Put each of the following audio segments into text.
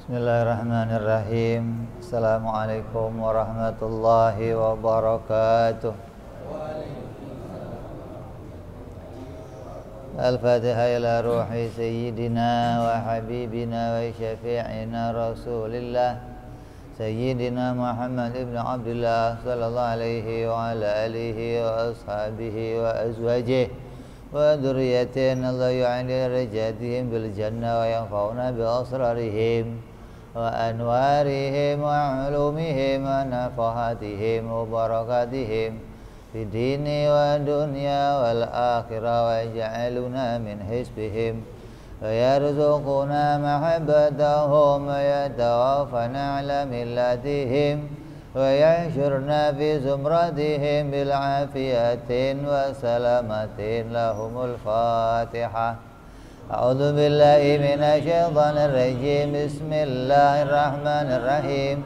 Bismillahirrahmanirrahim. Assalamualaikum warahmatullahi wabarakatuh. Al-Fatihah ila ruhi sayyidina wa habibina wa syafi'ina Rasulillah Sayyidina Muhammad ibn Abdullah sallallahu alaihi wa ala alihi wa ashabihi wa azwajih wa dhurriyyatin Allah yu'ali rajatihim bil jannah wa yanfa'una bi asrarihim wa anwarihim wa ulumihim wa nafahatihim wa barakatihim fi dini wa dunya wal akhirah wa ja'aluna min hisbihim wa yarzuquna mahabbatahum wa yatawaffana ala millatihim wa yahsyurna fi zumratihim bil afiyatin wa salamatin lahumul fatihah. A'udzu billahi minasyaitonir rajim. Bismillahirrahmanirrahim.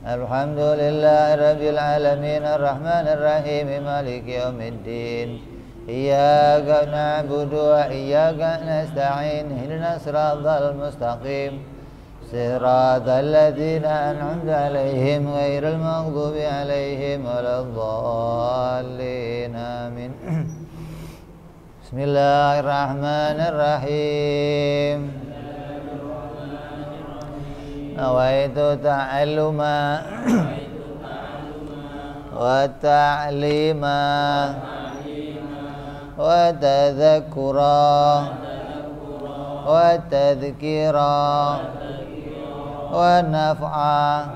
Alhamdulillahi rabbil alamin arrahmanir rahim maliki yaumiddin. Iyyaka na'budu wa iyyaka nasta'in. Ihdinas siratal mustaqim. Siratal ladzina an'amta 'alaihim ghairil maghdubi 'alaihim waladdallin. Amin. Bismillahirrahmanirrahim. Nawaitu ta'alluma wa ta'lima wa tadhakkura wa tadhkira wa naf'a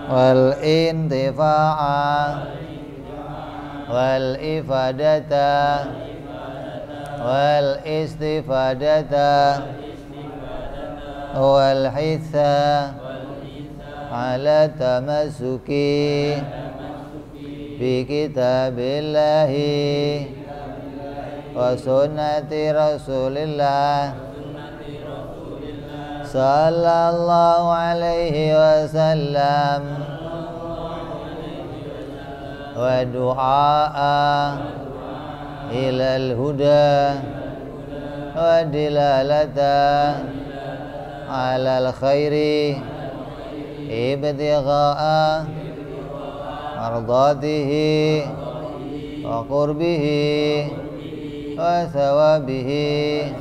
wal intifa'a wal ifadata wal istifadata wal hitha ala tamassuki bi kitabillahi wa sunnati rasulillah sallallahu alaihi wasallam wa du'a ilal huda wa dilalata alal khairi ibtigha'a mardatihi wa qurbihi wa thawabihi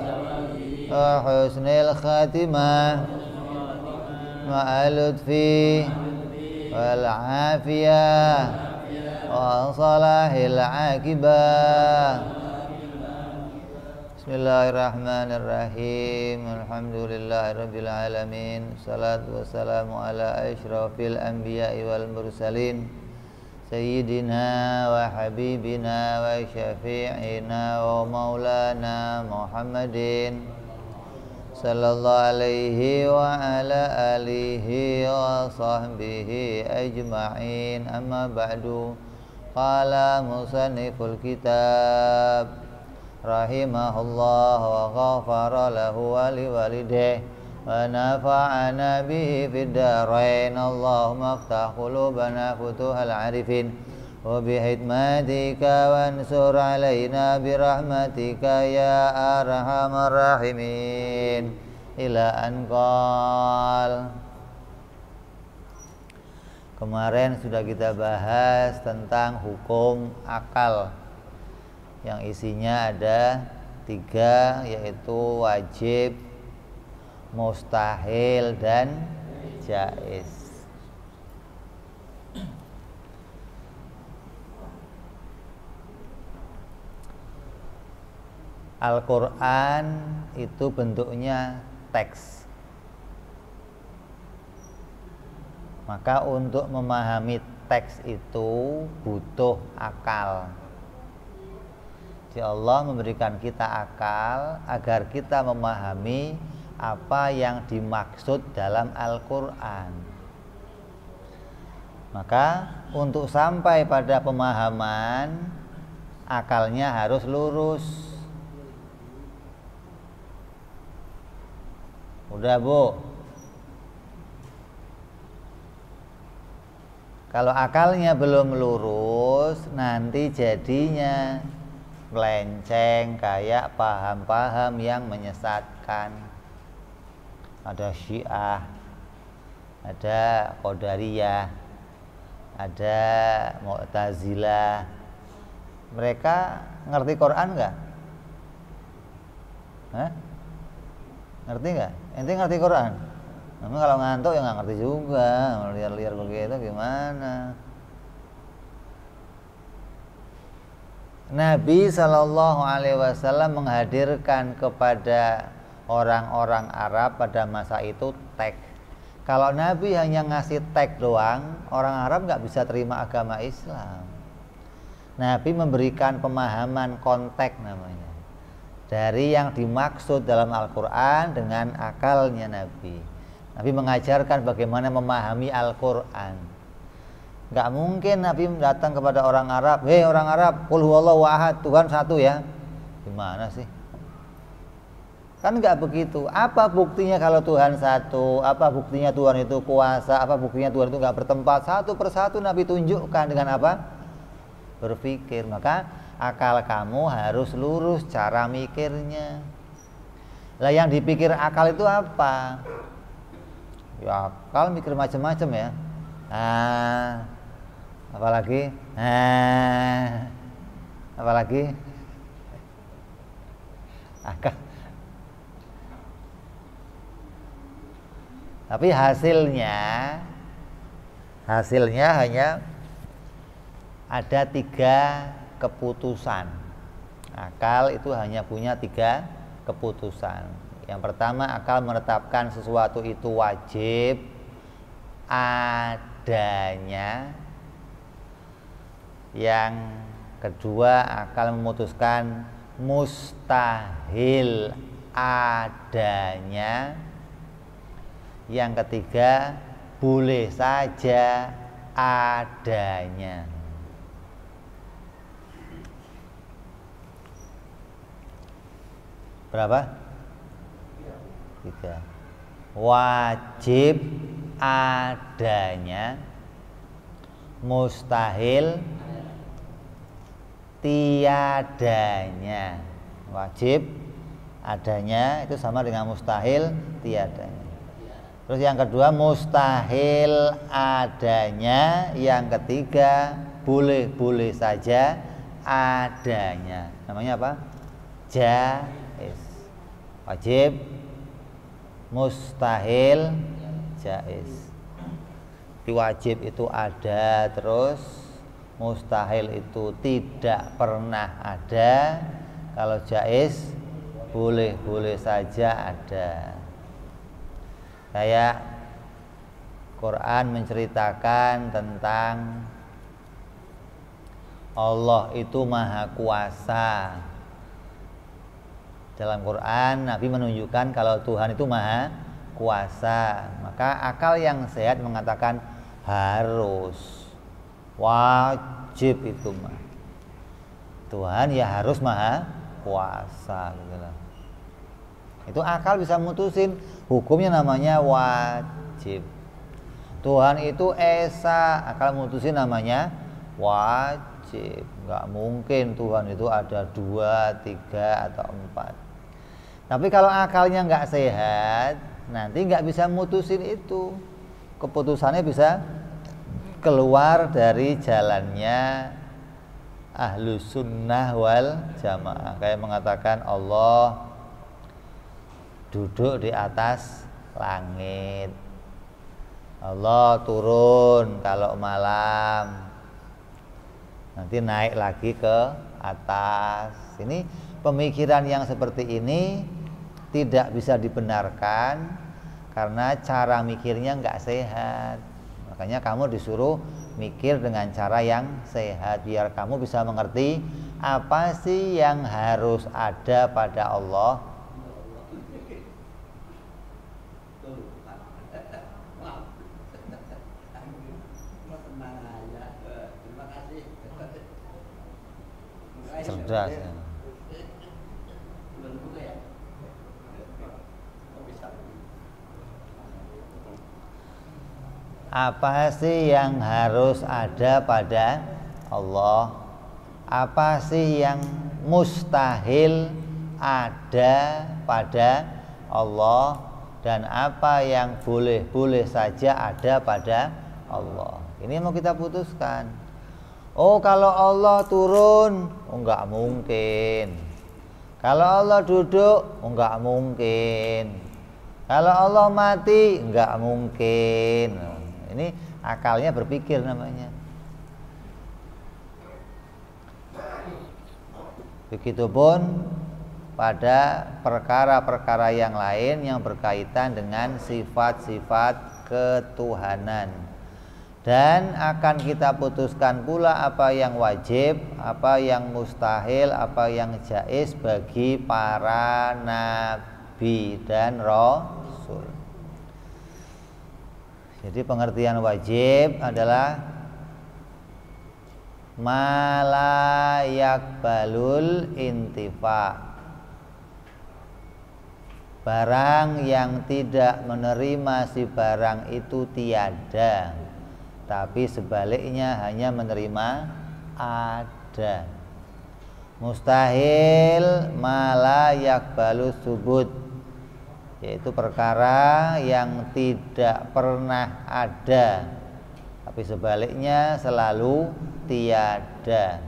wa husnil khatimah ma'al lutfi wal afiyah wa salahil aqibah. Bismillahirrahmanirrahim. Alhamdulillahirabbil alamin. Salatu wassalamu ala asyrafil anbiya'i wal mursalin sayyidina wa habibina wa syafi'ina wa maulana Muhammadin sallallahu alaihi wa ala alihi wa sahbihi ajma'in. Amma ba'du. Qala musanniful kitab rahimahullah wa ghafara lahu wa liwalidayhi wa nafa'ana bihi fid darain. Allahumma aftah qulubana futuhal arifin wa bihikmatika wansur alaina birahmatika ya arhamar rahimin. Ila anqal. Kemarin sudah kita bahas tentang hukum akal yang isinya ada 3, yaitu wajib, mustahil, dan jaiz. Al-Quran itu bentuknya teks. Maka untuk memahami teks itu butuh akal. Jadi Allah memberikan kita akal agar kita memahami apa yang dimaksud dalam Al-Quran. Maka untuk sampai pada pemahaman, akalnya harus lurus. Udah, Bu? Kalau akalnya belum lurus, nanti jadinya melenceng kayak paham-paham yang menyesatkan. Ada Syiah, ada Qadariyah, ada Mu'tazilah. Mereka ngerti Quran nggak? Ngerti nggak? Ente ngerti Quran? Namun kalau ngantuk ya nggak ngerti juga, liar-liar begitu gimana? Nabi SAW menghadirkan kepada orang-orang Arab pada masa itu teks. Kalau Nabi hanya ngasih teks doang, orang Arab nggak bisa terima agama Islam. Nabi memberikan pemahaman konteks namanya, dari yang dimaksud dalam Al-Quran dengan akalnya Nabi. Nabi mengajarkan bagaimana memahami Al-Quran. Gak mungkin Nabi datang kepada orang Arab, hei orang Arab, qul huwallahu ahad, Tuhan satu ya. Gimana sih? Kan gak begitu. Apa buktinya kalau Tuhan satu? Apa buktinya Tuhan itu kuasa? Apa buktinya Tuhan itu gak bertempat? Satu persatu Nabi tunjukkan dengan apa? Berpikir. Maka akal kamu harus lurus cara mikirnya. Lah yang dipikir akal itu apa? Ya akal mikir macam-macam ya. Apalagi akal. Tapi hasilnya hanya ada 3 keputusan. Akal itu hanya punya 3 keputusan. Yang pertama, akal menetapkan sesuatu itu wajib adanya. Yang kedua, akal memutuskan mustahil adanya. Yang ketiga, boleh saja adanya. Berapa? 3. Wajib adanya, mustahil tiadanya. Wajib adanya itu sama dengan mustahil tiadanya. Terus yang kedua mustahil adanya, yang ketiga boleh saja adanya. Namanya apa? Jaiz. Wajib, mustahil, jaiz. Wajib itu ada terus, mustahil itu tidak pernah ada. Kalau jaiz boleh saja ada. Kayak Quran menceritakan tentang Allah itu maha kuasa. Dalam Quran Nabi menunjukkan kalau Tuhan itu maha kuasa. Maka akal yang sehat mengatakan harus, wajib itu mah. Tuhan ya harus maha kuasa gitu lah. Itu akal bisa mutusin, hukumnya namanya wajib. Tuhan itu esa, akal mutusin namanya wajib. Nggak mungkin Tuhan itu ada 2, 3 atau 4. Tapi kalau akalnya nggak sehat, nanti nggak bisa mutusin itu. Keputusannya bisa keluar dari jalannya Ahlus Sunnah wal Jamaah. Kayak mengatakan Allah duduk di atas langit, Allah turun kalau malam, nanti naik lagi ke atas. Ini pemikiran yang seperti ini tidak bisa dibenarkan karena cara mikirnya nggak sehat. Makanya kamu disuruh mikir dengan cara yang sehat biar kamu bisa mengerti apa sih yang harus ada pada Allah. Cerdas ya. Apa sih yang harus ada pada Allah? Apa sih yang mustahil ada pada Allah? dan apa yang boleh-boleh saja ada pada Allah. Ini mau kita putuskan. Oh, kalau Allah turun, oh enggak mungkin. Kalau Allah duduk, oh enggak mungkin. Kalau Allah mati, enggak mungkin. Ini akalnya berpikir namanya. Begitupun pada perkara-perkara yang lain yang berkaitan dengan sifat-sifat ketuhanan. Dan akan kita putuskan pula apa yang wajib, apa yang mustahil, apa yang jaiz bagi para nabi dan rasul. Jadi pengertian wajib adalah ma la yakbalul intifa, barang yang tidak menerima si barang itu tiada, tapi sebaliknya hanya menerima ada. Mustahil ma la yakbalus subut, yaitu perkara yang tidak pernah ada, tapi sebaliknya selalu tiada.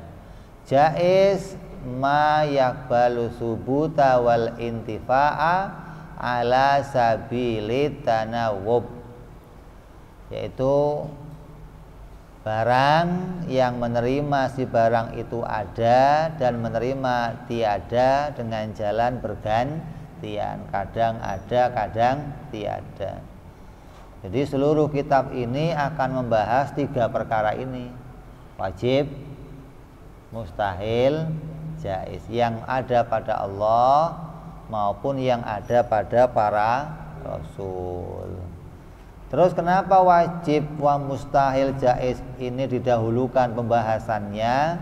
Jaiz ma yakbalu subuta wal intifa'a ala sabilit tanawub, yaitu barang yang menerima si barang itu ada dan menerima tiada dengan jalan bergantian, kadang ada kadang tiada. Jadi seluruh kitab ini akan membahas 3 perkara ini: wajib, mustahil, jaiz, yang ada pada Allah maupun yang ada pada para rasul. Terus kenapa wajib, wa mustahil, jaiz ini didahulukan pembahasannya?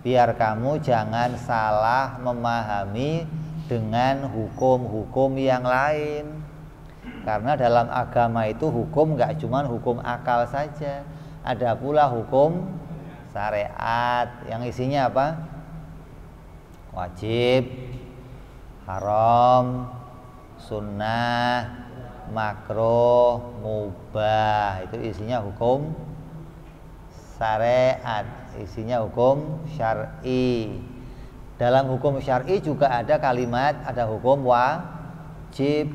Biar kamu jangan salah memahami dengan hukum-hukum yang lain. Karena dalam agama itu hukum gak cuma hukum akal saja, ada pula hukum syariat yang isinya apa? Wajib, haram, sunnah, makruh, mubah. Itu isinya hukum syariat, isinya hukum syar'i. Dalam hukum syar'i juga ada kalimat, ada hukum wajib.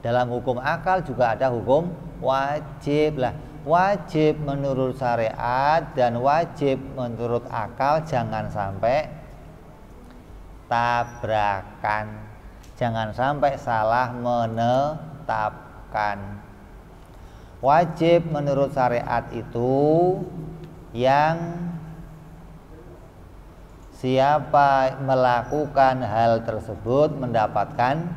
Dalam hukum akal juga ada hukum wajib. Lah, wajib menurut syariat dan wajib menurut akal jangan sampai tabrakan, jangan sampai salah menetapkan. Wajib menurut syariat itu yang siapa melakukan hal tersebut mendapatkan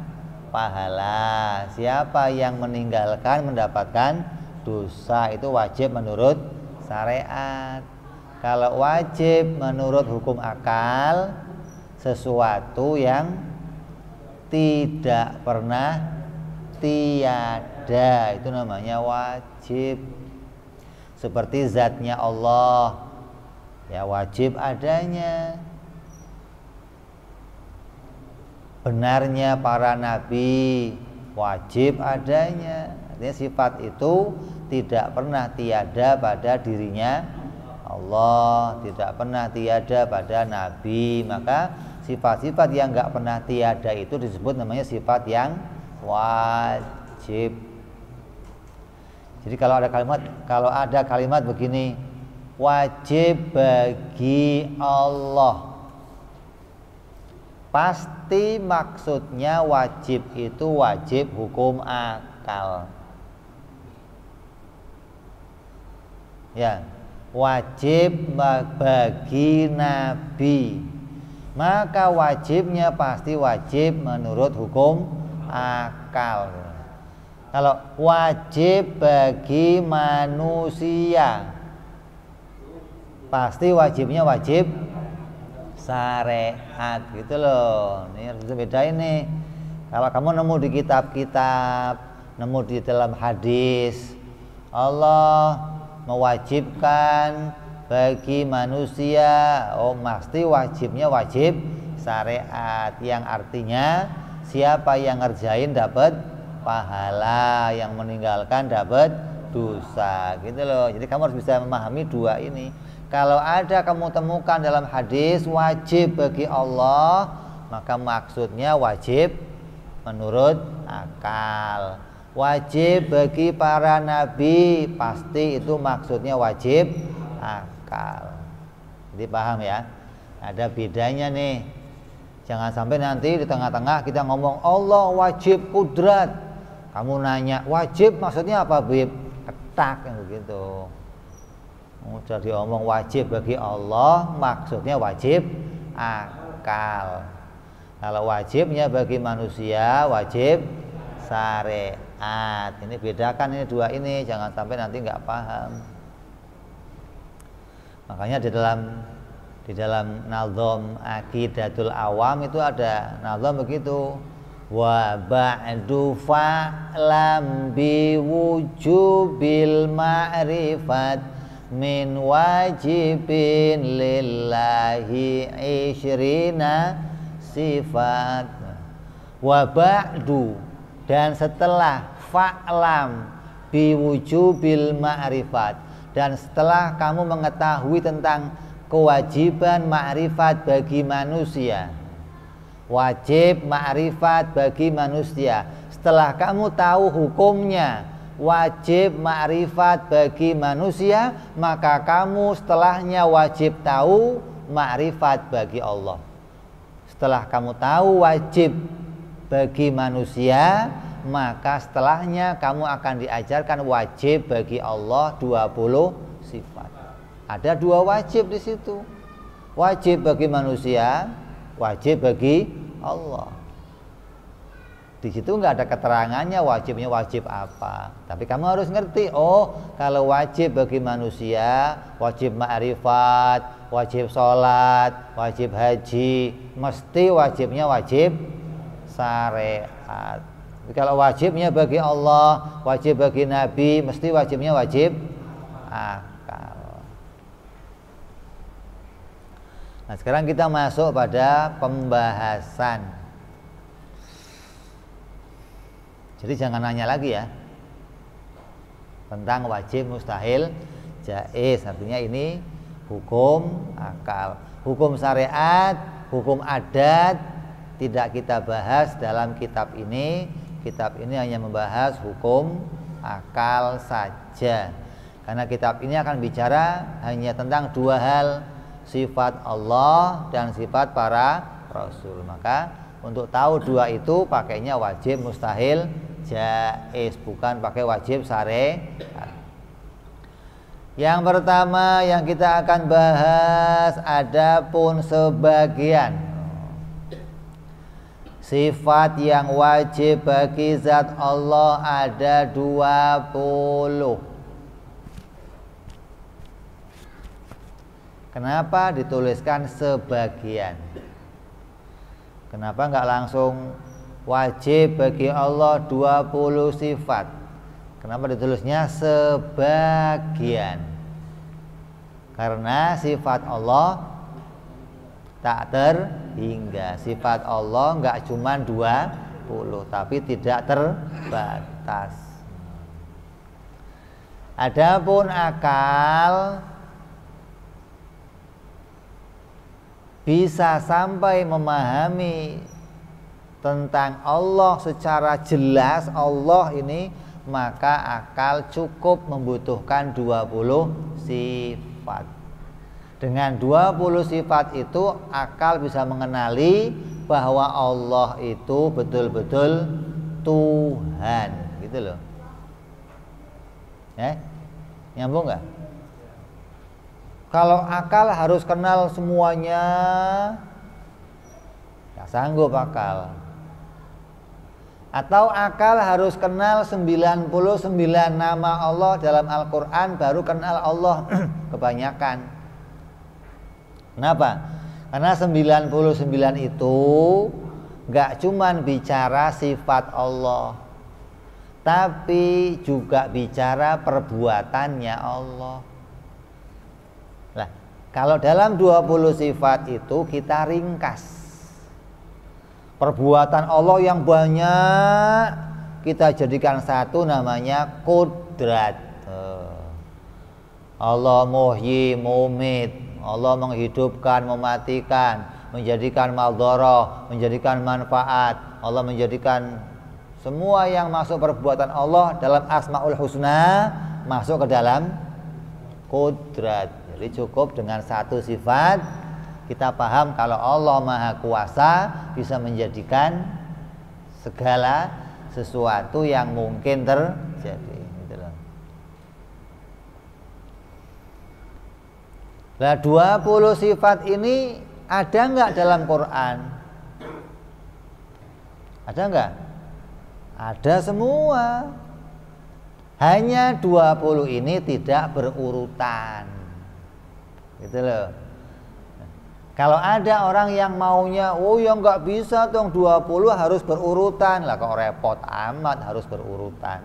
pahala, siapa yang meninggalkan mendapatkan dosa. Itu wajib menurut syariat. Kalau wajib menurut hukum akal, sesuatu yang tidak pernah tiada, itu namanya wajib. Seperti zatnya Allah, ya wajib adanya. Benarnya para nabi, wajib adanya. Artinya sifat itu tidak pernah tiada pada dirinya Allah, tidak pernah tiada pada nabi. Maka sifat-sifat yang nggak pernah tiada itu disebut namanya sifat yang wajib. Jadi kalau ada kalimat begini, wajib bagi Allah, pasti maksudnya wajib itu wajib hukum akal. Ya, wajib bagi nabi, maka wajibnya pasti wajib menurut hukum akal. Kalau wajib bagi manusia, pasti wajibnya wajib syariat, gitu loh. Ini harus bedain nih. Kalau kamu nemu di kitab-kitab, nemu di dalam hadis, Allah mewajibkan bagi manusia, oh pasti wajibnya wajib syariat, yang artinya siapa yang ngerjain dapat pahala, yang meninggalkan dapat dosa, gitu loh. Jadi kamu harus bisa memahami dua ini. Kalau ada kamu temukan dalam hadis wajib bagi Allah, maka maksudnya wajib menurut akal. Wajib bagi para nabi, pasti itu maksudnya wajib akal. Jadi paham ya? Ada bedanya nih. Jangan sampai nanti di tengah-tengah kita ngomong Allah wajib kudrat. Kamu nanya wajib maksudnya apa, Bib? Ketak yang begitu. Udah diomong wajib bagi Allah, maksudnya wajib akal. Kalau wajibnya bagi manusia, wajib syariat. Ini bedakan ini dua ini, jangan sampai nanti nggak paham. Makanya di dalam nazam Aqidatul Awam itu ada nazam begitu. Wa ba'du fa'lam bi wujubil ma'rifat min wajibin lillahi isyrina sifat. Wa ba'du, dan setelah fa'lam biwujubil ma'rifat, dan setelah kamu mengetahui tentang kewajiban ma'rifat bagi manusia, wajib ma'rifat bagi manusia, setelah kamu tahu hukumnya wajib ma'rifat bagi manusia, maka kamu setelahnya wajib tahu ma'rifat bagi Allah. Setelah kamu tahu wajib bagi manusia, maka setelahnya kamu akan diajarkan wajib bagi Allah 20 sifat. Ada dua wajib di situ. Wajib bagi manusia, wajib bagi Allah. Di situ nggak ada keterangannya wajibnya wajib apa. Tapi kamu harus ngerti, oh kalau wajib bagi manusia, wajib ma'rifat, wajib sholat, wajib haji, mesti wajibnya wajib syariat. Kalau wajibnya bagi Allah, wajib bagi Nabi, mesti wajibnya wajib akal. Nah sekarang kita masuk pada pembahasan. Jadi jangan nanya lagi ya tentang wajib, mustahil, jaiz. Artinya ini hukum akal, hukum syariat, hukum adat tidak kita bahas dalam kitab ini. Kitab ini hanya membahas hukum akal saja. Karena kitab ini akan bicara hanya tentang dua hal, sifat Allah dan sifat para rasul. Maka untuk tahu dua itu pakainya wajib, mustahil, jaiz, bukan pakai wajib syariat. Yang pertama yang kita akan bahas, adapun sebagian sifat yang wajib bagi zat Allah ada 20. Kenapa dituliskan sebagian? Kenapa enggak langsung wajib bagi Allah 20 sifat? Kenapa ditulisnya sebagian? Karena sifat Allah tak terhingga. Sifat Allah enggak cuma 20, tapi tidak terbatas. Adapun akal bisa sampai memahami tentang Allah secara jelas, Allah ini, maka akal cukup membutuhkan 20 sifat. Dengan 20 sifat itu akal bisa mengenali bahwa Allah itu betul-betul Tuhan, gitu loh. Ya, nyambung nggak? Kalau akal harus kenal semuanya, nggak sanggup akal. Atau akal harus kenal 99 nama Allah dalam Al-Quran, baru kenal Allah kebanyakan. Kenapa? Karena 99 itu nggak cuman bicara sifat Allah, tapi juga bicara perbuatannya Allah. Nah, kalau dalam 20 sifat itu kita ringkas perbuatan Allah yang banyak, kita jadikan satu, namanya kudrat. Allah muhyi mumit, Allah menghidupkan mematikan, menjadikan maldharah, menjadikan manfaat. Allah menjadikan semua yang masuk perbuatan Allah dalam Asmaul Husna masuk ke dalam kudrat. Jadi cukup dengan satu sifat kita paham kalau Allah Maha Kuasa bisa menjadikan segala sesuatu yang mungkin terjadi. Nah, 20 sifat ini ada nggak dalam Quran? Ada nggak? Ada semua. Hanya 20 ini tidak berurutan. Gitu loh. Kalau ada orang yang maunya, oh ya nggak bisa dong 20 harus berurutan. Lah kok repot amat harus berurutan.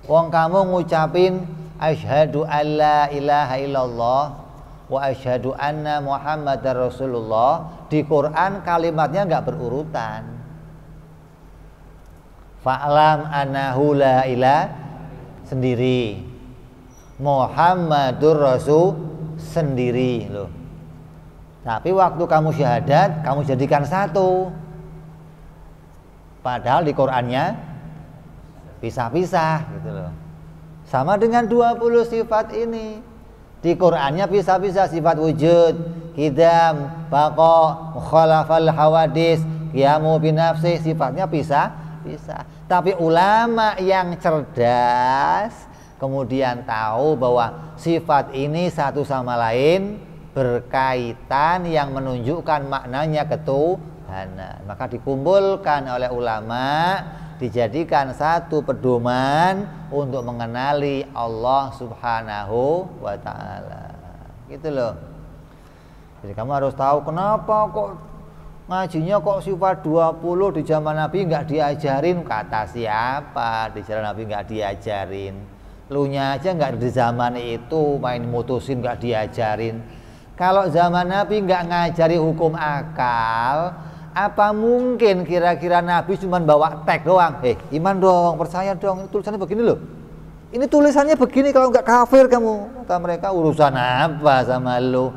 Wong kamu ngucapin asyhadu alla ilaha illallah wa asyhadu anna muhammadar rasulullah, di Quran kalimatnya nggak berurutan. Fa'lam annahu la ilaha sendiri, Muhammadur Rasul sendiri loh. Tapi waktu kamu syahadat kamu jadikan satu, padahal di Qurannya pisah-pisah gitu loh. Sama dengan 20 sifat ini. Di Qur'annya bisa-bisa sifat wujud, qidam, baqa, mukhalafal hawadis, qiyamu binafsi, sifatnya bisa. Tapi ulama yang cerdas kemudian tahu bahwa sifat ini satu sama lain berkaitan yang menunjukkan maknanya ketuhanan. Maka dikumpulkan oleh ulama, dijadikan satu pedoman untuk mengenali Allah Subhanahu wa ta'ala. Gitu loh. Jadi kamu harus tahu kenapa kok ngajinya kok sifat 20 di zaman Nabi nggak diajarin. Kata siapa? Di zaman Nabi nggak diajarin. Lunya aja nggak di zaman itu main mutusin nggak diajarin. Kalau zaman Nabi nggak ngajari hukum akal, apa mungkin kira-kira Nabi cuma bawa teks doang? Iman dong, percaya dong, ini tulisannya begini loh. Ini tulisannya begini, kalau nggak kafir kamu. Kata mereka, urusan apa sama lo?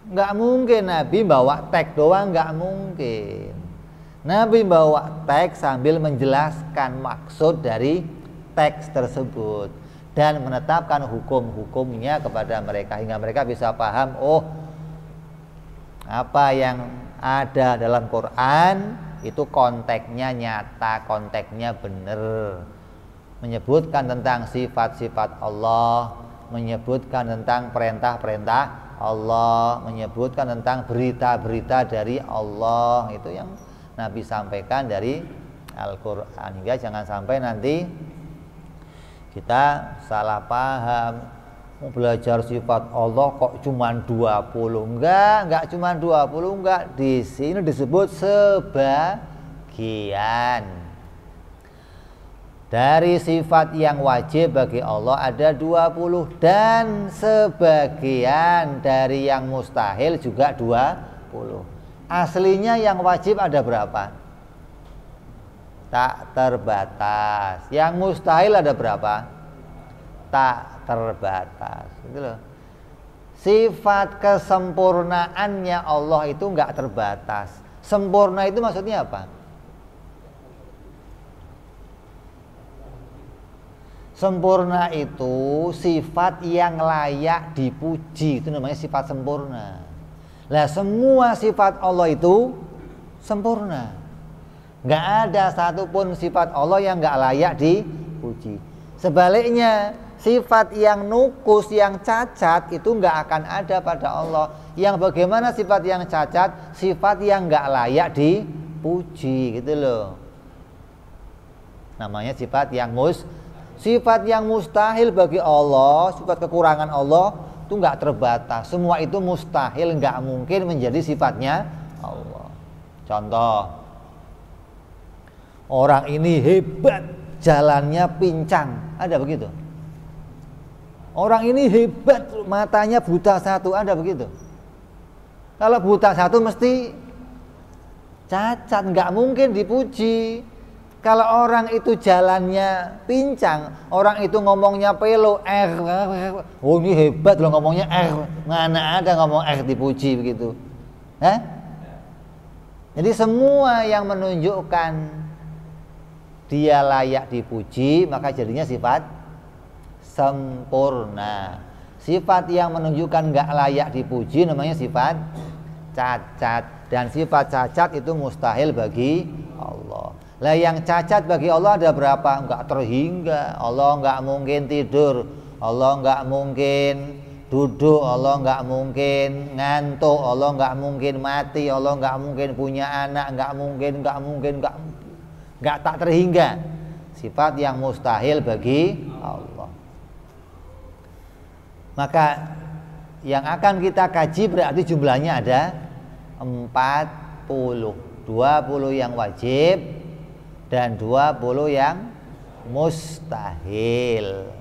Nggak mungkin Nabi bawa teks doang, nggak mungkin. Nabi bawa teks sambil menjelaskan maksud dari teks tersebut dan menetapkan hukum-hukumnya kepada mereka hingga mereka bisa paham, oh, apa yang ada dalam Quran itu konteksnya nyata, konteksnya benar, menyebutkan tentang sifat-sifat Allah, menyebutkan tentang perintah-perintah Allah, menyebutkan tentang berita-berita dari Allah. Itu yang Nabi sampaikan dari Al-Quran. Hingga jangan sampai nanti kita salah paham, mau belajar sifat Allah kok cuma 20. Enggak cuma 20, enggak. Di sini disebut sebagian. Dari sifat yang wajib bagi Allah ada 20 dan sebagian dari yang mustahil juga 20. Aslinya yang wajib ada berapa? Tak terbatas. Yang mustahil ada berapa? Tak terbatas. Gitu loh. Sifat kesempurnaannya Allah itu enggak terbatas. Sempurna itu maksudnya apa? Sempurna itu sifat yang layak dipuji, itu namanya sifat sempurna. Lah semua sifat Allah itu sempurna. Nggak ada satupun sifat Allah yang nggak layak dipuji. Sebaliknya, sifat yang nukus, yang cacat itu nggak akan ada pada Allah. Yang bagaimana sifat yang cacat? Sifat yang nggak layak dipuji, gitu loh. Namanya sifat yang sifat yang mustahil bagi Allah, sifat kekurangan Allah itu nggak terbatas. Semua itu mustahil, nggak mungkin menjadi sifatnya Allah. Contoh, orang ini hebat, jalannya pincang, ada begitu? Orang ini hebat, matanya buta satu, ada begitu? Kalau buta satu mesti cacat, nggak mungkin dipuji. Kalau orang itu jalannya pincang, orang itu ngomongnya pelo, oh ini hebat loh ngomongnya mana ada ngomong dipuji begitu. Jadi semua yang menunjukkan dia layak dipuji, maka jadinya sifat sempurna. Sifat yang menunjukkan nggak layak dipuji namanya sifat cacat, dan sifat cacat itu mustahil bagi Allah. Lah yang cacat bagi Allah ada berapa? Enggak terhingga. Allah enggak mungkin tidur, Allah enggak mungkin duduk, Allah enggak mungkin ngantuk, Allah enggak mungkin mati, Allah enggak mungkin punya anak, enggak mungkin, enggak tak terhingga. Sifat yang mustahil bagi Allah. Maka yang akan kita kaji berarti jumlahnya ada 40. 20 yang wajib dan 20 yang mustahil.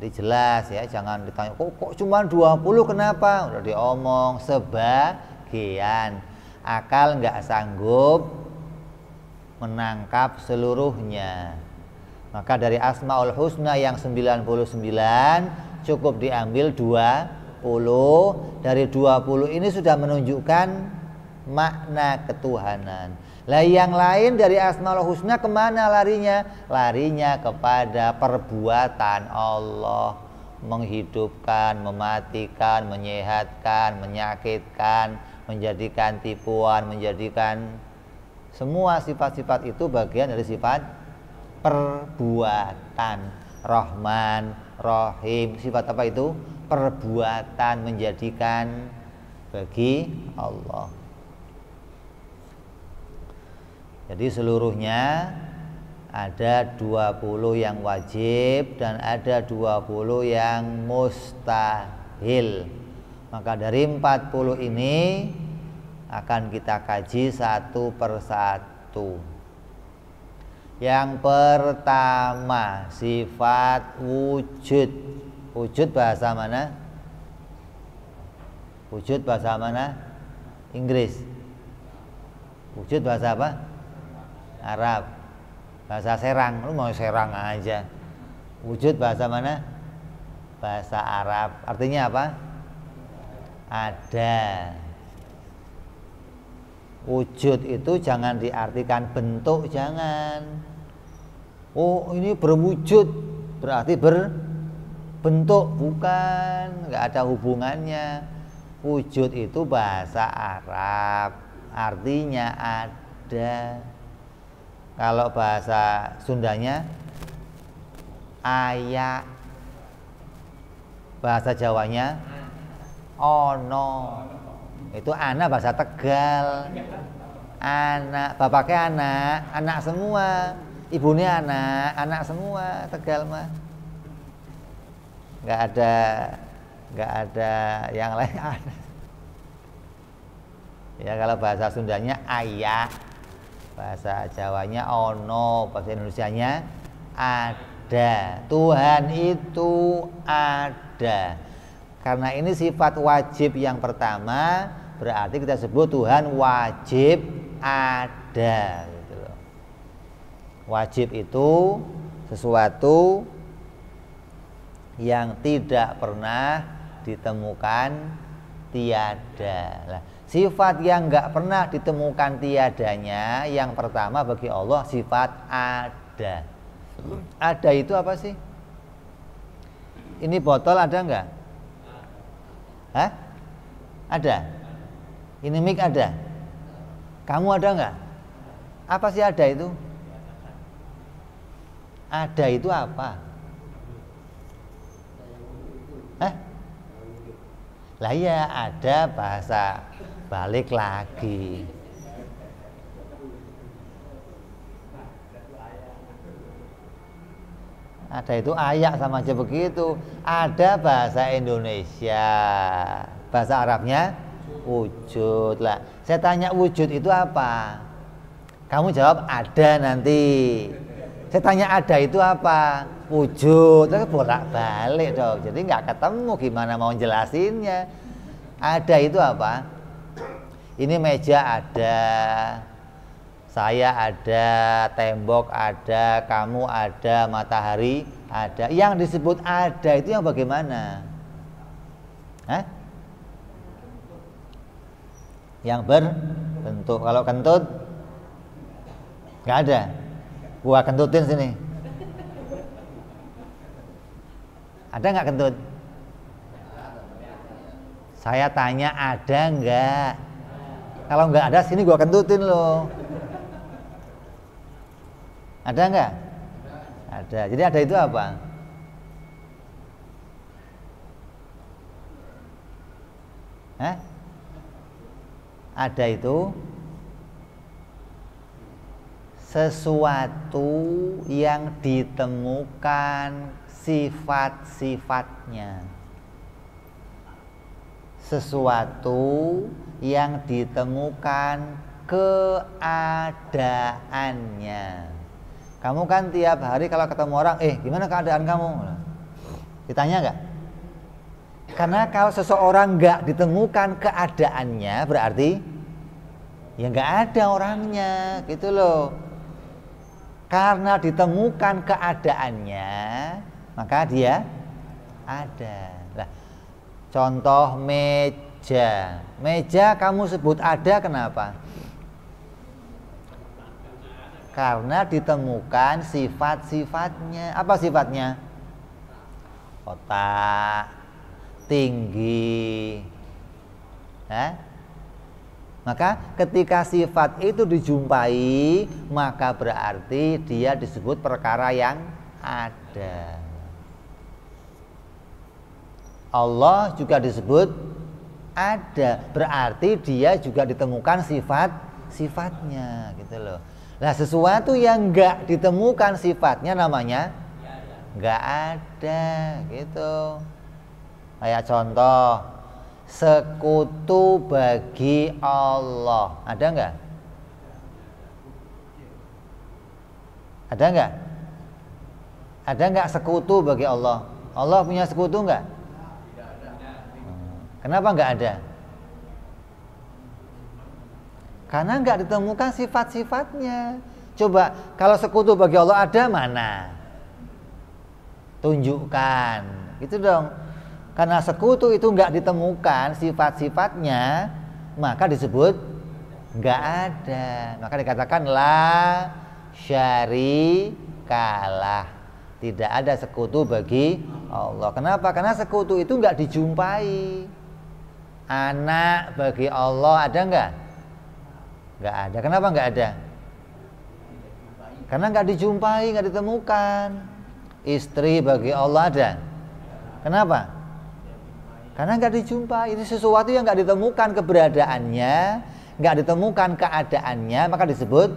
Jadi jelas ya, jangan ditanya kok cuma 20 kenapa? Udah diomong sebagian. Akal nggak sanggup menangkap seluruhnya. Maka dari Asmaul Husna yang 99 cukup diambil 20. Dari 20 ini sudah menunjukkan makna ketuhanan. Lah yang lain dari Asmaul Husna kemana larinya? Larinya kepada perbuatan Allah, menghidupkan, mematikan, menyehatkan, menyakitkan, menjadikan tipuan, menjadikan semua sifat-sifat itu bagian dari sifat perbuatan. Rahman, Rahim, sifat apa itu? Perbuatan, menjadikan bagi Allah. Jadi seluruhnya ada 20 yang wajib dan ada 20 yang mustahil. Maka dari 40 ini akan kita kaji satu persatu. Yang pertama sifat wujud. Wujud bahasa mana? Wujud bahasa mana? Inggris. Wujud bahasa apa? Arab. Bahasa Serang, lu mau Serang aja. Wujud bahasa mana? Bahasa Arab. Artinya apa? Ada. Wujud itu jangan diartikan bentuk, jangan. Oh ini berwujud berarti berbentuk, bukan. Nggak ada hubungannya. Wujud itu bahasa Arab, artinya ada. Kalau bahasa Sundanya ayak, bahasa Jawanya ono. Itu anak bahasa Tegal. Anak, bapaknya anak semua. Ibunya anak semua Tegal mah. Nggak ada yang lain. Ya kalau bahasa Sundanya ayak, bahasa Jawanya ono, bahasa Indonesianya ada. Tuhan itu ada. Karena ini sifat wajib yang pertama, berarti kita sebut Tuhan wajib ada gitu loh. Wajib itu sesuatu yang tidak pernah ditemukan tiada. Lah, sifat yang nggak pernah ditemukan tiadanya yang pertama bagi Allah sifat ada. Ada itu apa sih? Ini botol ada nggak? Hah? Ada? Ini mic ada? Kamu ada nggak? Apa sih ada itu? Ada itu apa? Hah? Lah ya ada bahasa balik lagi. Ada itu ayak sama aja begitu. Ada bahasa Indonesia, bahasa Arabnya wujud. Lah, saya tanya wujud itu apa? Kamu jawab ada nanti. Saya tanya ada itu apa? Wujud. Terus bolak-balik dong. Jadi nggak ketemu gimana mau jelasinnya. Ada itu apa? Ini meja ada, saya ada, tembok ada, kamu ada, matahari ada. Yang disebut ada itu yang bagaimana? Hah? Yang berbentuk. Kalau kentut nggak ada. Gua kentutin sini. Ada nggak kentut? Saya tanya ada nggak? Kalau nggak ada sini gua kentutin loh. Ada nggak? Ada. Jadi ada itu apa? Hah? Ada itu sesuatu yang ditemukan sifat-sifatnya. Sesuatu yang ditemukan keadaannya. Kamu kan tiap hari kalau ketemu orang, gimana keadaan kamu? Ditanya nggak? Karena kalau seseorang nggak ditemukan keadaannya, berarti ya nggak ada orangnya, gitu loh. Karena ditemukan keadaannya, maka dia ada. Nah, contoh meja. Meja kamu sebut ada, kenapa? Karena ditemukan sifat-sifatnya. Apa sifatnya? Kotak, tinggi. Maka ketika sifat itu dijumpai, maka berarti dia disebut perkara yang ada. Allah juga disebut ada, berarti dia juga ditemukan sifat-sifatnya, gitu loh. Nah, sesuatu yang enggak ditemukan sifatnya namanya enggak ada, gitu. Kayak contoh, sekutu bagi Allah. Ada enggak? Ada enggak? Ada enggak sekutu bagi Allah? Allah punya sekutu enggak? Kenapa enggak ada? Karena enggak ditemukan sifat-sifatnya. Coba kalau sekutu bagi Allah ada, mana? Tunjukkan. Gitu dong. Karena sekutu itu enggak ditemukan sifat-sifatnya, maka disebut enggak ada. Maka dikatakan la syarikalah. Tidak ada sekutu bagi Allah. Kenapa? Karena sekutu itu enggak dijumpai. Anak bagi Allah ada enggak? Enggak ada. Kenapa enggak ada? Karena enggak dijumpai, enggak ditemukan. Istri bagi Allah ada. Kenapa? Karena enggak dijumpai. Ini sesuatu yang enggak ditemukan keberadaannya, enggak ditemukan keadaannya, maka disebut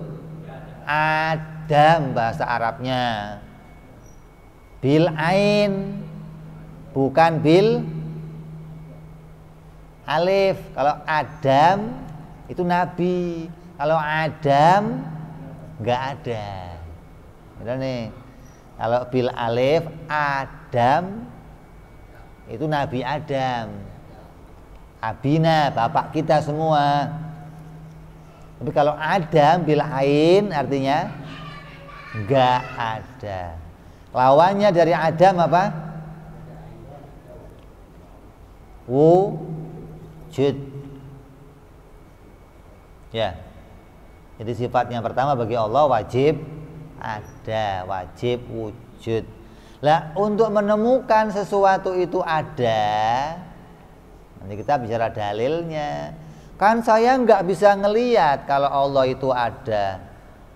Adam bahasa Arabnya. Bil ain, bukan bil alif. Kalau Adam itu nabi, kalau Adam nggak ada. Betul nih. Kalau bil alif Adam itu Nabi Adam, abina, bapak kita semua. Tapi kalau Adam bil ain artinya nggak ada. Lawannya dari Adam apa? Wujud. Ya. Jadi sifat yang pertama bagi Allah wajib ada, wajib wujud. Lah, untuk menemukan sesuatu itu ada, nanti kita bicara dalilnya. Kan saya nggak bisa ngelihat kalau Allah itu ada.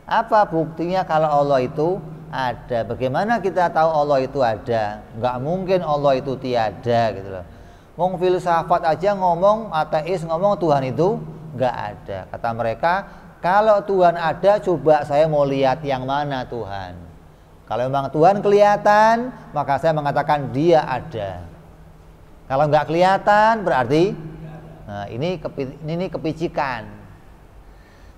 Apa buktinya kalau Allah itu ada? Bagaimana kita tahu Allah itu ada? Nggak mungkin Allah itu tiada, gitu loh. Wong filsafat aja ngomong, ateis ngomong Tuhan itu nggak ada. Kata mereka, kalau Tuhan ada, coba saya mau lihat yang mana Tuhan. Kalau memang Tuhan kelihatan, maka saya mengatakan dia ada. Kalau nggak kelihatan, berarti ini kepicikan.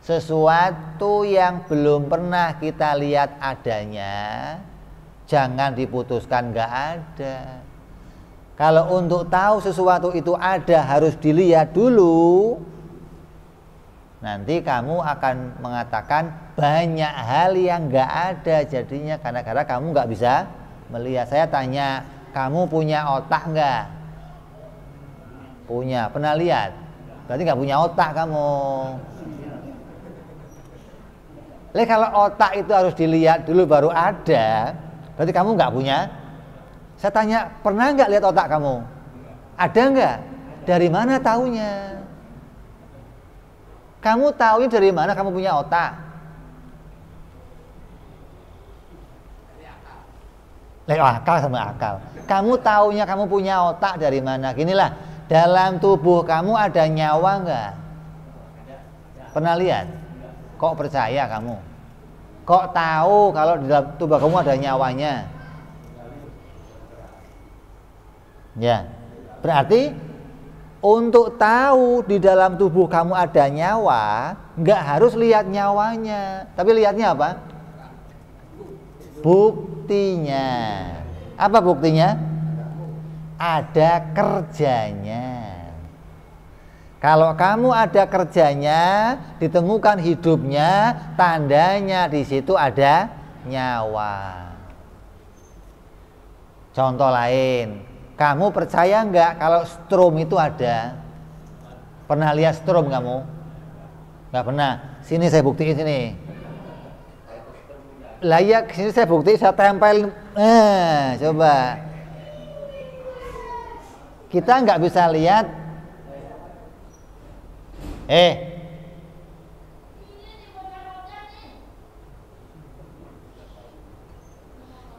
Sesuatu yang belum pernah kita lihat adanya, jangan diputuskan nggak ada. Kalau untuk tahu sesuatu itu ada harus dilihat dulu, nanti kamu akan mengatakan banyak hal yang nggak ada jadinya karena kamu nggak bisa melihat. Saya tanya, kamu punya otak nggak? Punya. Pernah lihat? Berarti nggak punya otak kamu. Kalau otak itu harus dilihat dulu baru ada, berarti kamu nggak punya. Saya tanya, pernah nggak lihat otak kamu? Ada nggak? Dari mana taunya? Kamu tahu dari mana kamu punya otak? Akal sama akal. Kamu taunya kamu punya otak dari mana? Ginilah, dalam tubuh kamu ada nyawa nggak? Pernah lihat? Kok percaya kamu? Kok tahu kalau di dalam tubuh kamu ada nyawanya? Ya, berarti untuk tahu di dalam tubuh kamu ada nyawa, nggak harus lihat nyawanya, tapi lihatnya apa? Buktinya. Apa buktinya? Ada kerjanya. Kalau kamu ada kerjanya, ditemukan hidupnya, tandanya di situ ada nyawa. Contoh lain, kamu percaya nggak kalau strom itu ada? Pernah lihat strom kamu? Nggak pernah. Sini saya buktiin sini. Layak sini saya buktiin, saya tempel. Coba. Kita nggak bisa lihat.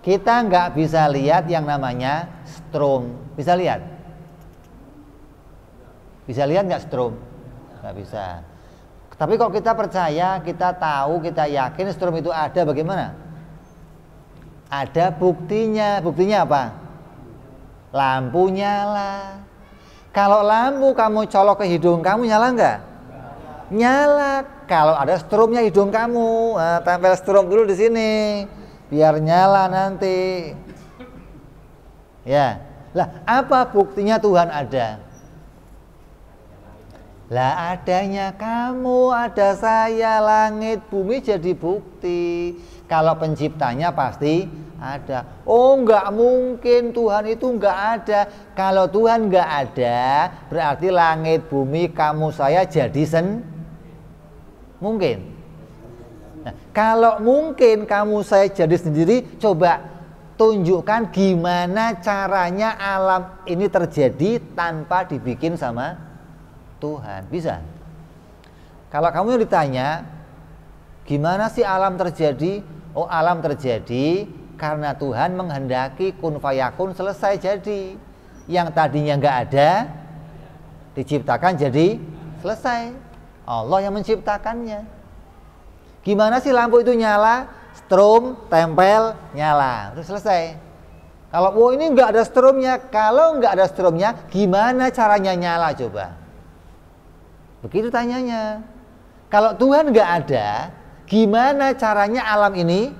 Kita nggak bisa lihat yang namanya strom. Bisa lihat? Bisa lihat nggak strom? Nggak bisa. Tapi kok kita percaya, kita tahu, kita yakin strom itu ada, bagaimana? Ada buktinya. Buktinya apa? Lampu nyala. Kalau lampu kamu colok ke hidung kamu, nyala nggak? Nyala. Kalau ada stromnya hidung kamu, tempel strom dulu di sini, biar nyala nanti. Ya, lah apa buktinya Tuhan ada? Lah adanya kamu, ada saya, langit, bumi jadi bukti. Kalau penciptanya pasti ada. Oh, nggak mungkin Tuhan itu nggak ada. Kalau Tuhan nggak ada, berarti langit, bumi, kamu, saya jadi mungkin. Nah, kalau mungkin kamu saya jadi sendiri, coba tunjukkan gimana caranya alam ini terjadi tanpa dibikin sama Tuhan. Bisa? Kalau kamu ditanya, gimana sih alam terjadi? Oh, alam terjadi karena Tuhan menghendaki kun fayakun, selesai jadi. Yang tadinya nggak ada, diciptakan jadi selesai. Allah yang menciptakannya. Gimana sih lampu itu nyala? Strom, tempel, nyala. Terus selesai. Kalau ini nggak ada stromnya, kalau nggak ada stromnya, gimana caranya nyala coba? Begitu tanyanya. Kalau Tuhan nggak ada, gimana caranya alam ini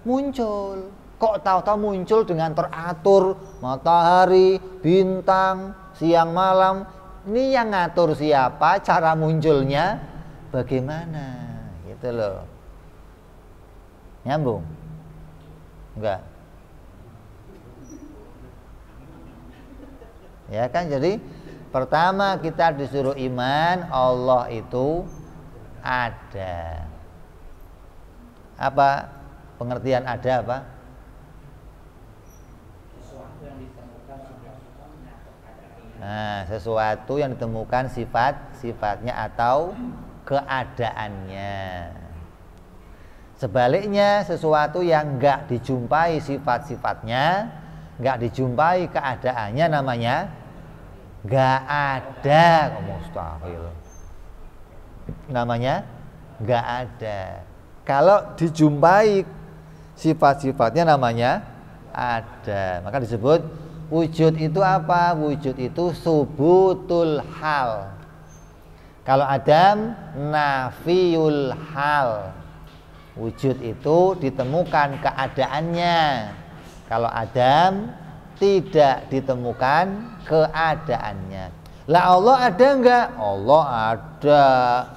muncul? Kok tahu-tahu muncul dengan teratur, matahari, bintang, siang malam? Ini yang ngatur siapa? Cara munculnya bagaimana? Gitu loh. Nyambung? Enggak? Ya kan, jadi pertama kita disuruh iman Allah itu ada. Apa pengertian ada apa? Nah, sesuatu yang ditemukan sifat-sifatnya atau keadaannya. Sebaliknya, sesuatu yang enggak dijumpai sifat-sifatnya, enggak dijumpai keadaannya, namanya enggak ada. Mustahil. Namanya enggak ada. Kalau dijumpai sifat-sifatnya, namanya ada. Maka disebut wujud itu apa? Wujud itu subutul hal. Kalau Adam, nafiyul hal. Wujud itu ditemukan keadaannya. Kalau Adam, tidak ditemukan keadaannya. Lah Allah ada enggak? Allah ada.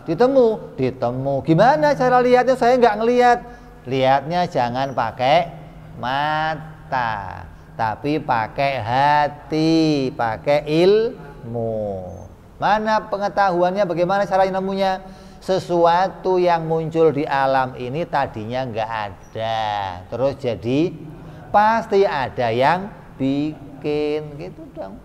Ditemu? Ditemu. Gimana cara lihatnya? Saya enggak ngelihat. Lihatnya jangan pakai mata, tapi pakai hati, pakai ilmu. Mana pengetahuannya? Bagaimana cara nemunya? Sesuatu yang muncul di alam ini tadinya enggak ada, terus jadi pasti ada yang bikin, gitu dong.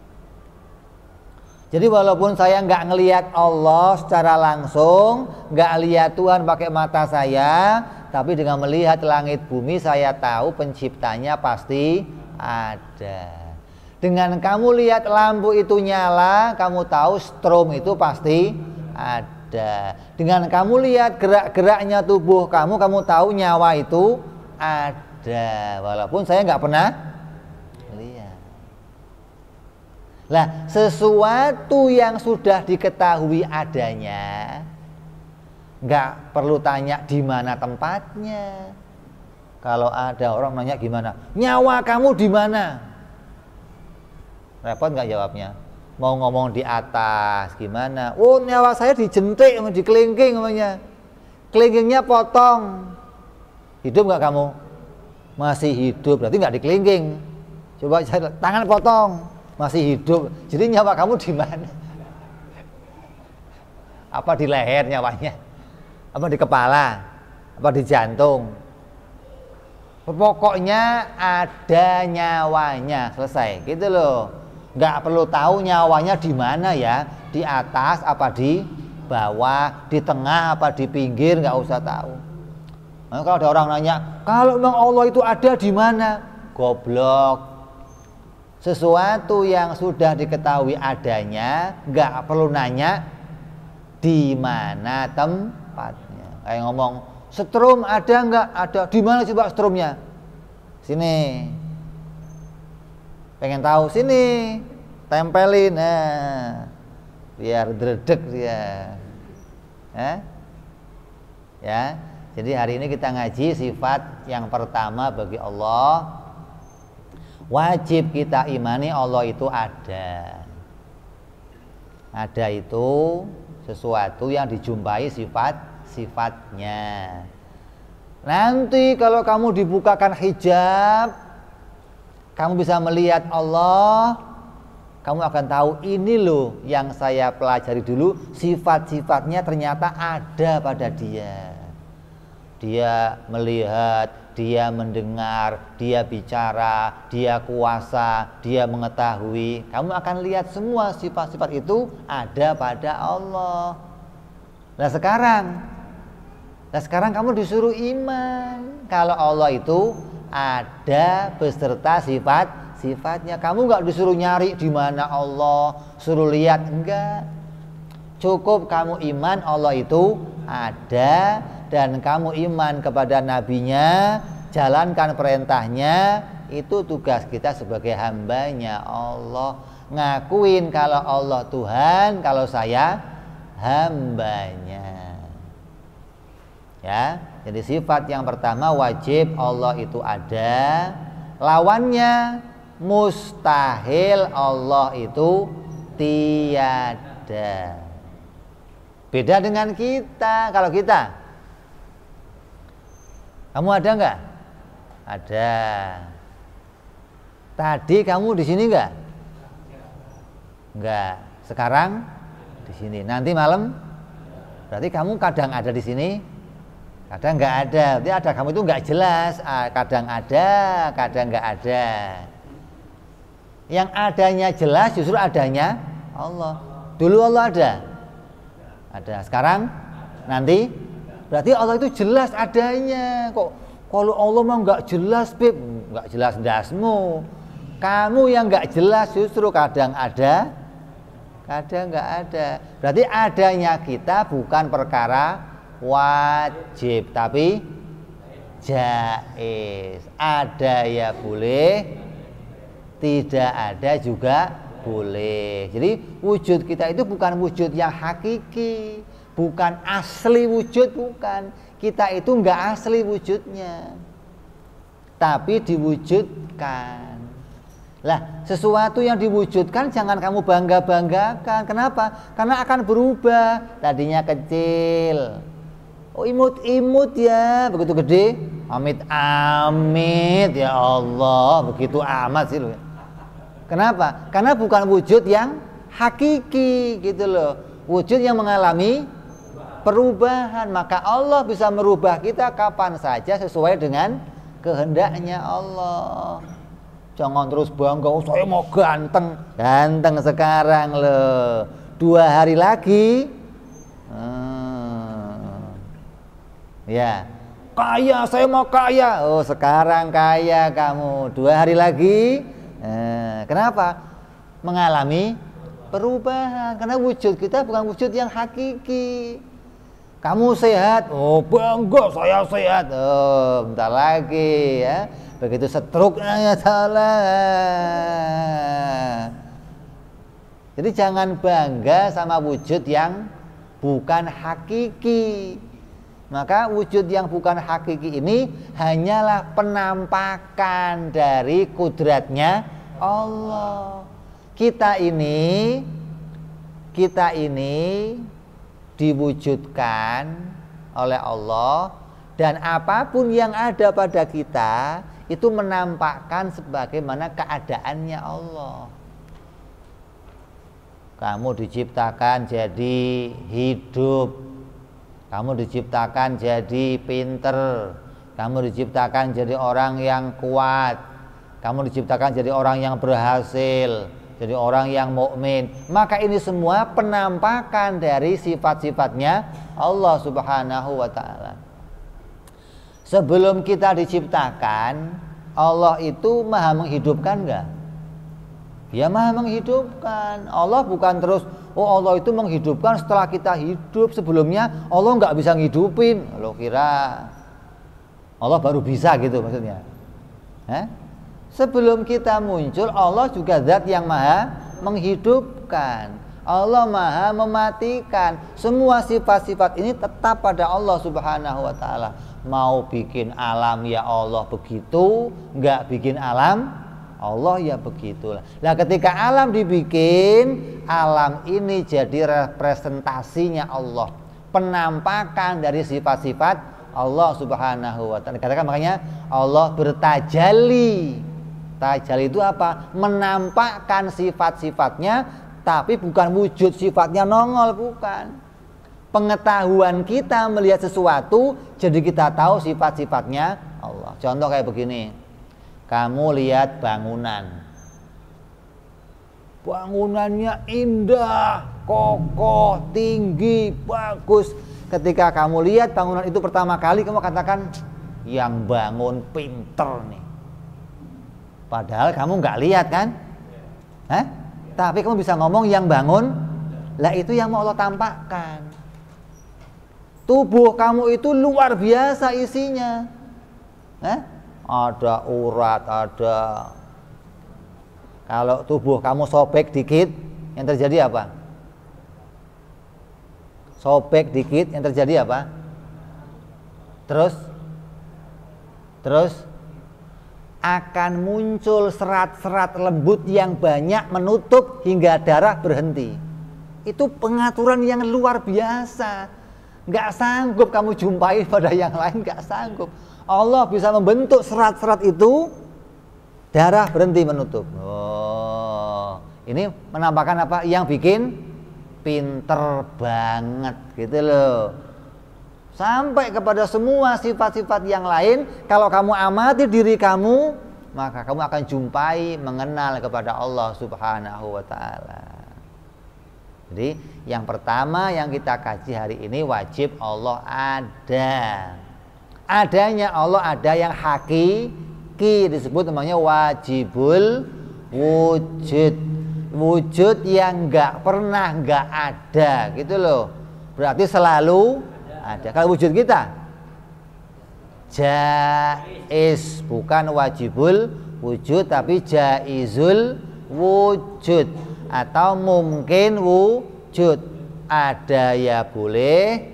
Jadi walaupun saya nggak ngelihat Allah secara langsung, nggak lihat Tuhan pakai mata saya, tapi dengan melihat langit bumi saya tahu penciptanya pasti ada. Dengan kamu lihat lampu itu nyala, kamu tahu strom itu pasti ada. Dengan kamu lihat gerak-geraknya tubuh kamu tahu nyawa itu ada. Walaupun saya nggak pernah lihat. Lah, sesuatu yang sudah diketahui adanya, nggak perlu tanya di mana tempatnya. Kalau ada orang nanya gimana, nyawa kamu di mana? Repot nggak jawabnya? Mau ngomong di atas gimana? Oh, nyawa saya dijentik, dikelingking namanya. Kelingkingnya potong. Hidup nggak kamu? Masih hidup, berarti nggak dikelingking. Coba tangan potong, masih hidup. Jadi nyawa kamu di mana? Apa di leher nyawanya? Apa di kepala? Apa di jantung? Pokoknya ada nyawanya, selesai. Gitu loh. Nggak perlu tahu nyawanya di mana ya, di atas apa di bawah, di tengah apa di pinggir, nggak usah tahu. Nah, kalau ada orang nanya, kalau memang Allah itu ada di mana? Goblok. Sesuatu yang sudah diketahui adanya, nggak perlu nanya di mana tempatnya. Kayak ngomong, strom ada nggak? Ada. Di mana coba stromnya? Sini. Pengen tahu, sini, tempelin, nah, biar dredeg dia, ya. Jadi hari ini kita ngaji sifat yang pertama bagi Allah. Wajib kita imani Allah itu ada. Ada itu sesuatu yang dijumpai sifat-sifatnya. Nanti kalau kamu dibukakan hijab, kamu bisa melihat Allah, kamu akan tahu ini loh yang saya pelajari dulu, sifat-sifatnya ternyata ada pada dia. Dia melihat, dia mendengar, dia bicara, dia kuasa, dia mengetahui. Kamu akan lihat semua sifat-sifat itu ada pada Allah. Nah sekarang kamu disuruh iman kalau Allah itu ada beserta sifat-sifatnya. Kamu nggak disuruh nyari di mana Allah, suruh lihat, enggak. Cukup kamu iman Allah itu ada, dan kamu iman kepada nabinya, jalankan perintahnya. Itu tugas kita sebagai hambanya Allah. Ngakuin kalau Allah Tuhan, kalau saya hambanya. Ya, jadi sifat yang pertama wajib Allah itu ada. Lawannya mustahil Allah itu tiada. Beda dengan kita. Kalau kita, kamu ada nggak? Ada. Tadi kamu di sini nggak? Nggak. Sekarang di sini. Nanti malam, berarti kamu kadang ada di sini, kadang nggak ada. Berarti ada kamu itu nggak jelas. Kadang ada, kadang nggak ada. Yang adanya jelas justru adanya Allah. Dulu Allah ada. Sekarang, nanti, berarti Allah itu jelas adanya. Kok kalau Allah mah nggak jelas, Beb? Nggak jelas dasmu. Kamu yang nggak jelas justru kadang ada, kadang nggak ada. Berarti adanya kita bukan perkara wajib, tapi jaiz. Ada ya boleh, tidak ada juga boleh. Jadi wujud kita itu bukan wujud yang hakiki, bukan asli wujud, bukan. Kita itu enggak asli wujudnya, tapi diwujudkan. Lah, sesuatu yang diwujudkan jangan kamu bangga-banggakan. Kenapa? Karena akan berubah. Tadinya kecil, oh imut-imut ya, begitu gede, amit-amit ya Allah, begitu amat sih loh. Kenapa? Karena bukan wujud yang hakiki gitu loh. Wujud yang mengalami perubahan. Maka Allah bisa merubah kita kapan saja sesuai dengan kehendaknya Allah. Jangan terus bangga, oh, saya mau ganteng. Ganteng sekarang loh. 2 hari lagi ya kaya, saya mau kaya. Oh sekarang kaya kamu, 2 hari lagi kenapa? Mengalami perubahan. Karena wujud kita bukan wujud yang hakiki. Kamu sehat, oh bangga saya sehat. Oh bentar lagi ya, begitu stroke ya salah. Jadi jangan bangga sama wujud yang bukan hakiki. Maka wujud yang bukan hakiki ini hanyalah penampakan dari kudratnya Allah. Kita ini diwujudkan oleh Allah, dan apapun yang ada pada kita itu menampakkan sebagaimana keadaannya Allah. Kamu diciptakan jadi hidup, kamu diciptakan jadi pinter, kamu diciptakan jadi orang yang kuat, kamu diciptakan jadi orang yang berhasil, jadi orang yang mukmin. Maka ini semua penampakan dari sifat-sifatnya Allah Subhanahu wa ta'ala. Sebelum kita diciptakan, Allah itu maha menghidupkan enggak? Dia maha menghidupkan. Allah bukan terus, oh Allah itu menghidupkan setelah kita hidup. Sebelumnya Allah enggak bisa ngidupin. Lo kira Allah baru bisa gitu maksudnya? Sebelum kita muncul, Allah juga zat yang maha menghidupkan. Allah maha mematikan. Semua sifat-sifat ini tetap pada Allah Subhanahu wa ta'ala. Mau bikin alam ya Allah begitu, enggak bikin alam Allah ya begitulah. Nah ketika alam dibikin, alam ini jadi representasinya Allah, penampakan dari sifat-sifat Allah Subhanahu wa ta'ala. Katakan makanya Allah bertajalli. Tajalli itu apa? Menampakkan sifat-sifatnya, tapi bukan wujud sifatnya nongol, bukan. Pengetahuan kita melihat sesuatu, jadi kita tahu sifat-sifatnya Allah. Contoh kayak begini, kamu lihat bangunan, bangunannya indah, kokoh, tinggi, bagus. Ketika kamu lihat bangunan itu pertama kali, kamu katakan yang bangun pinter nih. Padahal kamu nggak lihat kan? Tapi kamu bisa ngomong yang bangun, lah itu yang mau Allah tampakkan. Tubuh kamu itu luar biasa isinya. Ada urat, ada. Kalau tubuh kamu sobek dikit, yang terjadi apa? Sobek dikit, yang terjadi apa? Terus akan muncul serat-serat lembut yang banyak menutup hingga darah berhenti. Itu pengaturan yang luar biasa. Nggak sanggup kamu jumpai pada yang lain, nggak sanggup. Allah bisa membentuk serat-serat itu, darah berhenti menutup. Oh, ini menampakkan apa? Yang bikin pinter banget gitu loh. Sampai kepada semua sifat-sifat yang lain, kalau kamu amati diri kamu, maka kamu akan jumpai, mengenal kepada Allah Subhanahu wa ta'ala. Jadi yang pertama yang kita kaji hari ini, wajib Allah ada. Adanya Allah ada yang hakiki, disebut namanya wajibul wujud. Wujud yang enggak pernah enggak ada gitu loh. Berarti selalu ada. Kalau wujud kita jaiz, bukan wajibul wujud tapi jaizul wujud atau mungkin wujud. Ada ya boleh,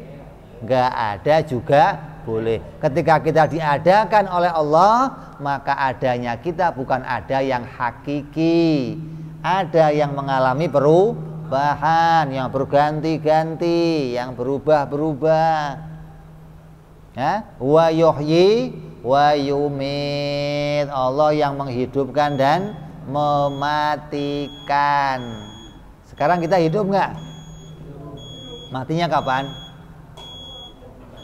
enggak ada juga boleh. Ketika kita diadakan oleh Allah, maka adanya kita bukan ada yang hakiki, ada yang mengalami perubahan, yang berganti-ganti, yang berubah-berubah. Ya, wa yuhyi wa yumit. Allah yang menghidupkan dan mematikan. Sekarang kita hidup nggak? Matinya kapan?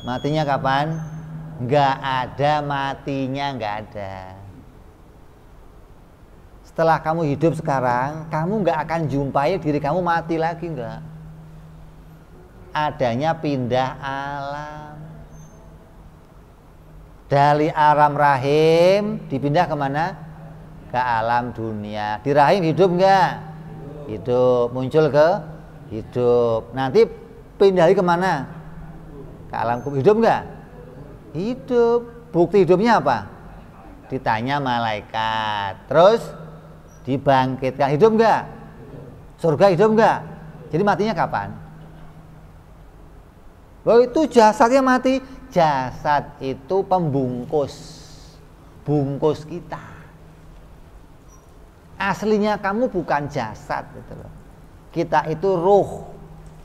Matinya kapan? Nggak ada matinya, nggak ada. Setelah kamu hidup sekarang, kamu nggak akan jumpai diri kamu mati lagi, nggak. Adanya pindah alam. Dari alam rahim dipindah kemana? Ke alam dunia. Di rahim hidup nggak? Hidup. Muncul ke hidup. Nanti pindah lagi kemana? Ke alam kubur. Hidup nggak? Hidup. Bukti hidupnya apa? Ditanya malaikat. Terus dibangkitkan. Hidup nggak? Surga hidup nggak? Jadi matinya kapan? Oh, itu jasadnya mati. Jasad itu pembungkus, bungkus kita. Aslinya kamu bukan jasad gitu loh. Kita itu ruh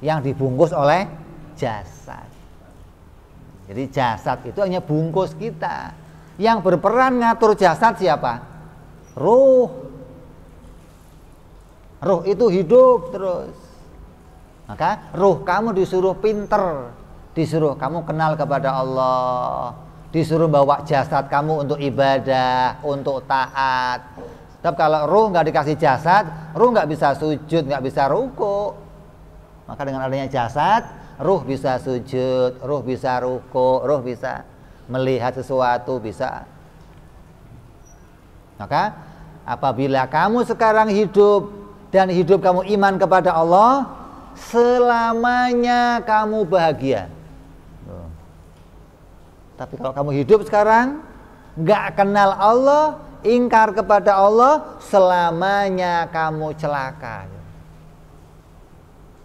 yang dibungkus oleh jasad. Jadi jasad itu hanya bungkus kita. Yang berperan ngatur jasad siapa? Ruh. Ruh itu hidup terus. Maka ruh kamu disuruh pinter, disuruh kamu kenal kepada Allah, disuruh bawa jasad kamu untuk ibadah, untuk taat. Tapi kalau ruh nggak dikasih jasad, ruh nggak bisa sujud, nggak bisa ruku. Maka dengan adanya jasad, ruh bisa sujud, ruh bisa ruku, ruh bisa melihat sesuatu, bisa. Maka apabila kamu sekarang hidup dan hidup kamu iman kepada Allah, selamanya kamu bahagia. Tapi kalau kamu hidup sekarang nggak kenal Allah, ingkar kepada Allah, selamanya kamu celaka.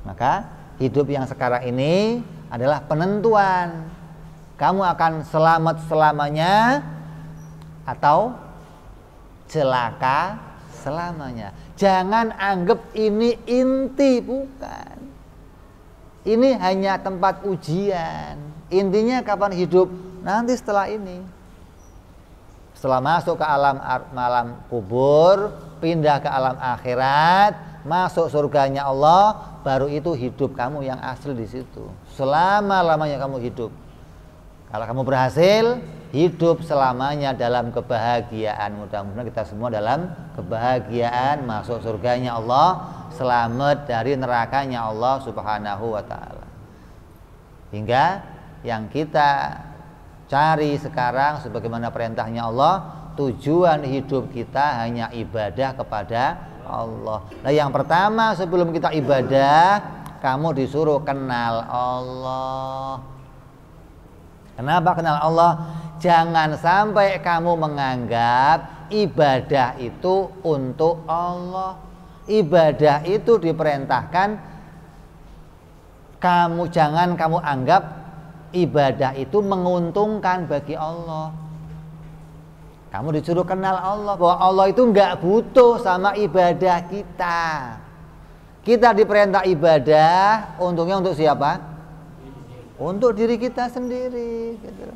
Maka hidup yang sekarang ini adalah penentuan kamu akan selamat selamanya atau celaka selamanya. Jangan anggap ini inti, bukan. Ini hanya tempat ujian. Intinya kapan hidup? Nanti setelah ini. Setelah masuk ke alam kubur, pindah ke alam akhirat, masuk surganya Allah, baru itu hidup kamu yang asli di situ. Selama-lamanya kamu hidup. Kalau kamu berhasil, hidup selamanya dalam kebahagiaan. Mudah-mudahan kita semua dalam kebahagiaan, masuk surganya Allah, selamat dari nerakanya Allah Subhanahu wa ta'ala. Hingga yang kita cari sekarang sebagaimana perintahnya Allah, tujuan hidup kita hanya ibadah kepada Allah. Nah, yang pertama sebelum kita ibadah, kamu disuruh kenal Allah. Kenapa kenal Allah? Jangan sampai kamu menganggap ibadah itu untuk Allah. Ibadah itu diperintahkan, jangan kamu anggap ibadah itu menguntungkan bagi Allah. Kamu disuruh kenal Allah, bahwa Allah itu nggak butuh sama ibadah kita. Kita diperintah ibadah, untungnya untuk siapa? Untuk diri kita sendiri, gitu.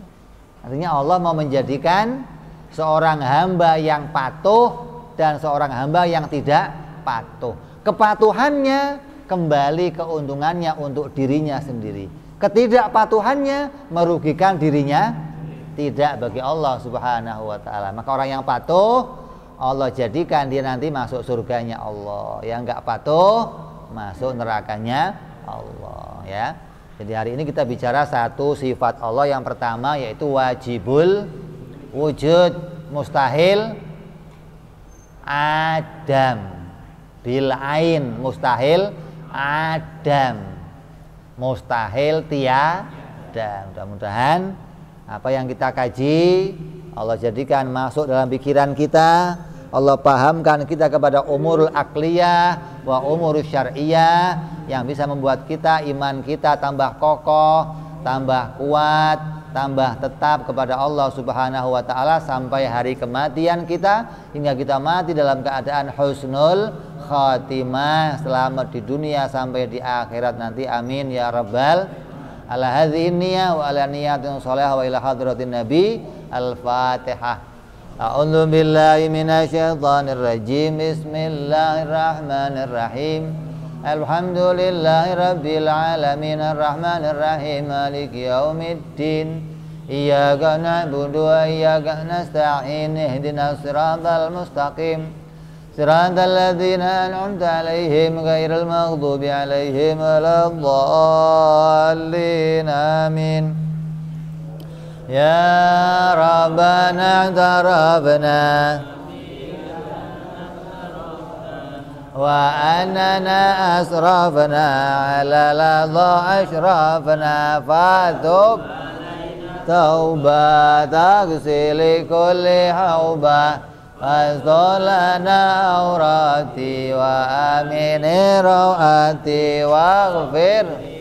Artinya Allah mau menjadikan seorang hamba yang patuh dan seorang hamba yang tidak patuh. Kepatuhannya kembali keuntungannya untuk dirinya sendiri. Ketidakpatuhannya merugikan dirinya, tidak bagi Allah Subhanahu wa ta'ala. Maka orang yang patuh, Allah jadikan dia nanti masuk surganya Allah. Yang enggak patuh, masuk nerakanya Allah, ya. Jadi hari ini kita bicara satu sifat Allah. Yang pertama yaitu wajibul wujud, mustahil adam, bil ain, mustahil adam, mustahil tiada. Mudah-mudahan apa yang kita kaji Allah jadikan masuk dalam pikiran kita. Allah pahamkan kita kepada umurul akliyah wa umurul syar'iyah yang bisa membuat kita, iman kita tambah kokoh, tambah kuat, tambah tetap kepada Allah Subhanahu wa taala sampai hari kematian kita, hingga kita mati dalam keadaan husnul khatimah, selamat di dunia sampai di akhirat nanti. Amin ya rabbal ala hadhihi niyah wa ala niyatin shalihah wa ila hadratin nabi. Al-Fatihah. A'udzu billahi minasyaitonir rajim. Bismillahirrahmanirrahim. Alhamdulillahi rabbil alamin arrahmanir rahim maliki yaumiddin. Iyyaka na'budu wa iyyaka nasta'in. Ihdinas siratal mustaqim. Siratal ladzina an'amta 'alaihim ghairil maghdubi 'alaihim waladdallin. Amin. Ya Rabbana i'tarafna wa annana asrafna ala ladha ashrafna fatub tauba taghsili kulli hauba fastolana aurati wa amini rawati waghfir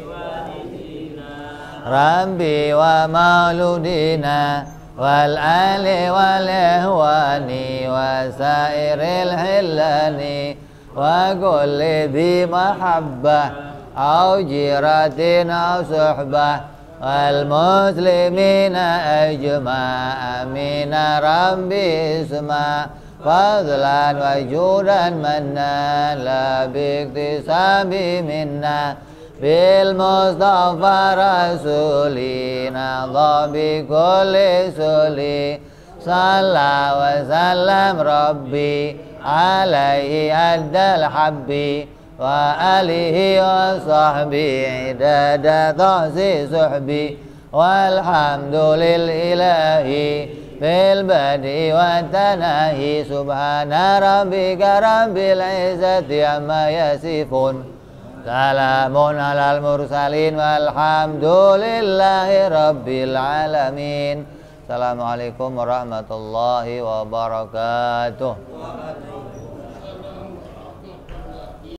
Rabbi wa mauludina wal ali wal ihwani wa sairil hillani wa kulli dhi mahabbah au jiratin au suhbah wal muslimina ajma' amina Rabbi isma' fadlan wa judan manna la biktisabi minna bil mustafa rasulina dhabi kulli suli salla wa sallam Rabbi alaihi addal habbi wa alihi wa sahbihi idada ta'zi suhbi walhamdulillahi fil badi wa tanahi subhana rabbika rabbil izzati amma yasifun salamun alal mursalin walhamdulillahi rabbil alamin. Assalamualaikum warahmatullahi wabarakatuh.